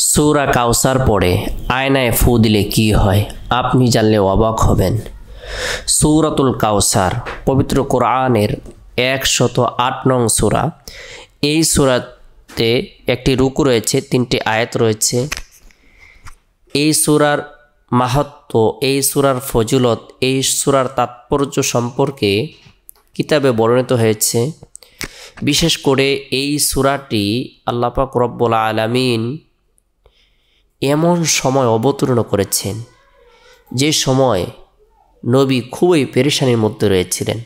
সূরা কাউসার পড়ে আয়নায় ফু দিলে কি হয় আপনি জানলে অবাক হবেন। সূরাতুল কাউসার পবিত্র কোরআনের 108 নং সূরা। এই সূরাতে একটি রুকু রয়েছে, 3টি আয়াত রয়েছে। এই সূরার মাহাত্ম্য, এই সূরার ফজিলত, এই সূরার তাৎপর্য সম্পর্কে কিতাবে বর্ণিত হয়েছে। বিশেষ করে এই সূরাটি আল্লাহ পাক রব্বুল আলামিন এমন সময় অবতীর্ণ করেছেন যে সময় নবী খুবই পেরেশানির মধ্যে রয়েছিলেন।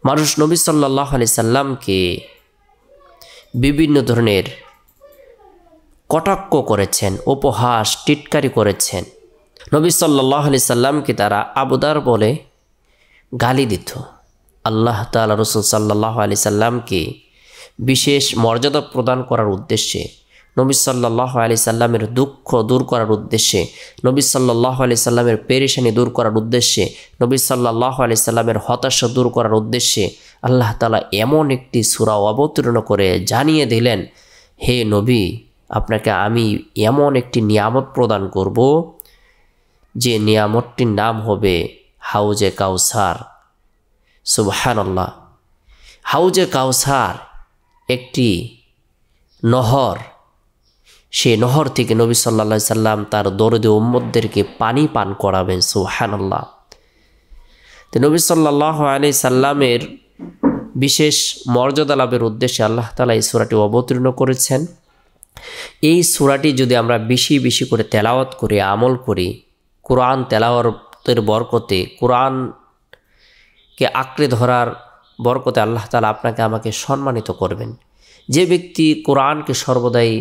মানুষ নবী সাল্লাল্লাহু আলাইহি সাল্লামকে বিভিন্ন ধরনের কটাক্ষ করেছেন, উপহাস টিটকারি করেছেন। নবী সাল্লাল্লাহু আলাইহি সাল্লামকে তারা আবুদার বলে গালি দিত। আল্লাহ তাআলা রাসূল সাল্লাল্লাহু আলাইহি সাল্লামকে বিশেষ মর্যাদা প্রদান করার উদ্দেশ্যে, নবী সাল্লাল্লাহু আলাইহি সাল্লামের দুঃখ দূর করার উদ্দেশ্যে, নবী সাল্লাল্লাহু আলাইহি সাল্লামের পেরেশানি দূর করার উদ্দেশ্যে, নবী সাল্লাল্লাহু আলাইহি সাল্লামের হতাশা দূর করার উদ্দেশ্যে আল্লাহ তাআলা এমন একটি সূরা অবতীর্ণ করে জানিয়ে দিলেন, হে নবী, আপনাকে আমি এমন একটি নিয়ামত প্রদান করব যে নিয়ামতটির নাম হবে হাউজে কাউসার। সুবহানাল্লাহ। হাউজে কাউসার একটি নহর। সেই নহর থেকে নবী সাল্লাল্লাহু আলাইহি সাল্লাম তার দরদে উম্মতদেরকে পানি পান করাবেন। সুবহানাল্লাহ। তো নবী সাল্লাল্লাহু আলাইহি সাল্লামের বিশেষ মর্যাদা লাভের উদ্দেশ্যে আল্লাহ তাআলা এই সূরাটি অবতীর্ণ করেছেন। এই সূরাটি যদি আমরা বেশি বেশি করে তেলাওয়াত করি, আমল করি, কোরআন তেলাওয়াতের বরকতে, কোরআনকে আঁকড়ে ধরার বরকতে আল্লাহ তাআলা আপনাকে আমাকে সম্মানিত করবেন। যে ব্যক্তি কোরআনকে সর্বদাই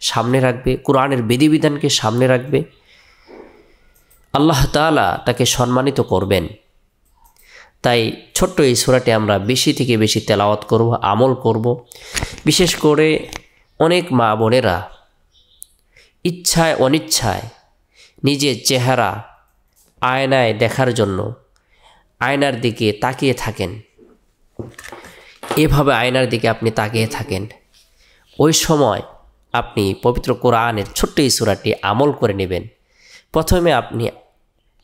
সামনে রাখবে, কোরআনের বিধিবিধানকে সামনে রাখবে, আল্লাহ তাআলা তাকে সম্মানিত করবেন। তাই ছোট্ট এই সূরাটি আমরা বেশি থেকে বেশি তেলাওয়াত করব, আমল করব। বিশেষ করে অনেক মা বোনেরা ইচ্ছায় অনিচ্ছায় নিজের চেহারা আয়নায় দেখার জন্য আয়নার দিকে তাকিয়ে থাকেন। এভাবে আয়নার দিকে আপনি তাকিয়ে থাকেন, ওই সময় আপনি পবিত্র কোরআনের ছোট্ট এই সূরাটি আমল করে নেবেন। প্রথমে আপনি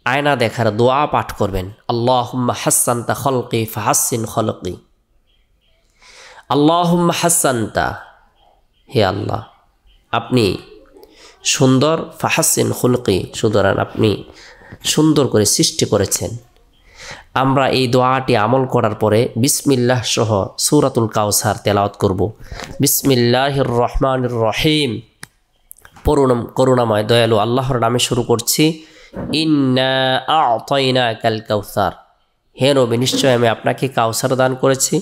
আয়না দেখার দোয়া পাঠ করবেন, আল্লাহুম্মা হাসানতা খলকি ফাহাসিন খলকি। আল্লাহুম্মা হাসানতা, হে আল্লাহ আপনি সুন্দর, ফাহাসিন খুলকি, সুতরাং আপনি সুন্দর করে সৃষ্টি করেছেন। আমরা এই দোয়াটি আমল করার পরে বিসমিল্লাহ সহ সূরাতুল কাউসার তেলাওয়াত করব। বিসমিল্লাহির রহমানির রহিম। করুণাময় দয়ালু আল্লাহর নামে শুরু করছি। ইন্না আ'তাইনাকাল কাউসার। হে নবী, নিশ্চয় আমি আপনাকে কাউসার দান করেছি।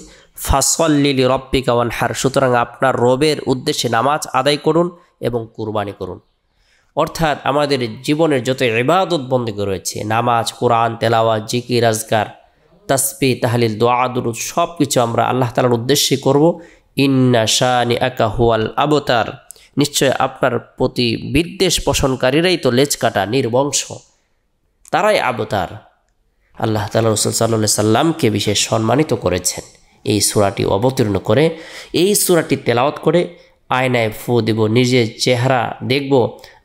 ফাসল্লি লিরাব্বিকা ওয়ানহার। সুতরাং আপনার রবের উদ্দেশ্যে নামাজ আদায় করুন এবং কুরবানি করুন। অর্থাৎ আমাদের জীবনের যত ইবাদত বন্দেগী রয়েছে, নামাজ, কোরআন তেলাওয়াত, জিকির, আজকার, তাসবিহ, তাহলিল, দোয়া, দুরূদ সব কিছু আমরা আল্লাহ তাআলার উদ্দেশ্যে করব। ইন্না শানিআকা হুয়াল আবতার। নিশ্চয় আপনার প্রতি বিদ্বেষ পোষণকারীরাই তো লেজ কাটা, নির্বংশ, তারাই আবতার। আল্লাহ তাআলা রাসূল সাল্লাল্লাহু আলাইহি সাল্লামকে বিশেষ সম্মানিত করেছেন এই সূরাটি অবতীর্ণ করে। এই সূরাটি তেলাওয়াত করে আয়নায় ফু দেব, নিজের চেহারা দেখব।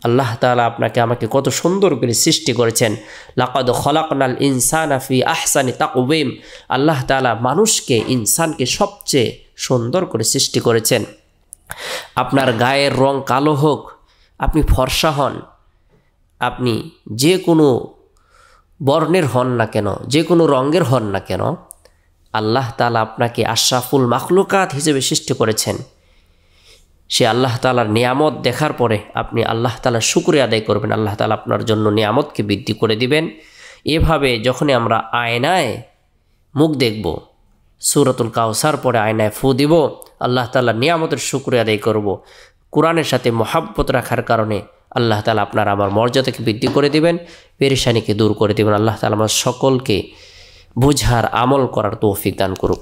আল্লাহ তাআলা আপনাকে আমাকে কত সুন্দর করে সৃষ্টি করেছেন। লাকাদ খলাকনাল ইনসানা ফি আহসানি তাকওয়িম। আল্লাহ তাআলা মানুষকে, ইনসানকে সবচেয়ে সুন্দর করে সৃষ্টি করেছেন। আপনার গায়ের রং কালো হোক, আপনি ফর্সা হন, আপনি যে কোনো বর্ণের হন না কেন, যে কোনো রঙের হন না কেন, আল্লাহ তাআলা আপনাকে আশরাফুল মাখলুকাত হিসেবে সৃষ্টি করেছেন। সে আল্লাহ তাআলার নিয়ামত দেখার পরে আপনি আল্লাহ তাআলার শুকরিয়া আদায় করবেন। আল্লাহ তাআলা আপনার জন্য নিয়ামতকে বৃদ্ধি করে দিবেন। এভাবে যখনই আমরা আয়নায় মুখ দেখব, সূরাতুল কাউসার পরে আয়নায় ফু দিব, আল্লাহ তাআলার নিয়ামতের শুকরিয়া আদায় করব। কোরআনের সাথে মহাব্বত রাখার কারণে আল্লাহ তাআলা আপনার আমার মর্যাদাকে বৃদ্ধি করে দিবেন, পেরেশানিকে দূর করে দিবেন। আল্লাহ তাআলা আমার সকলকে বুঝার, আমল করার তৌফিক দান করুক।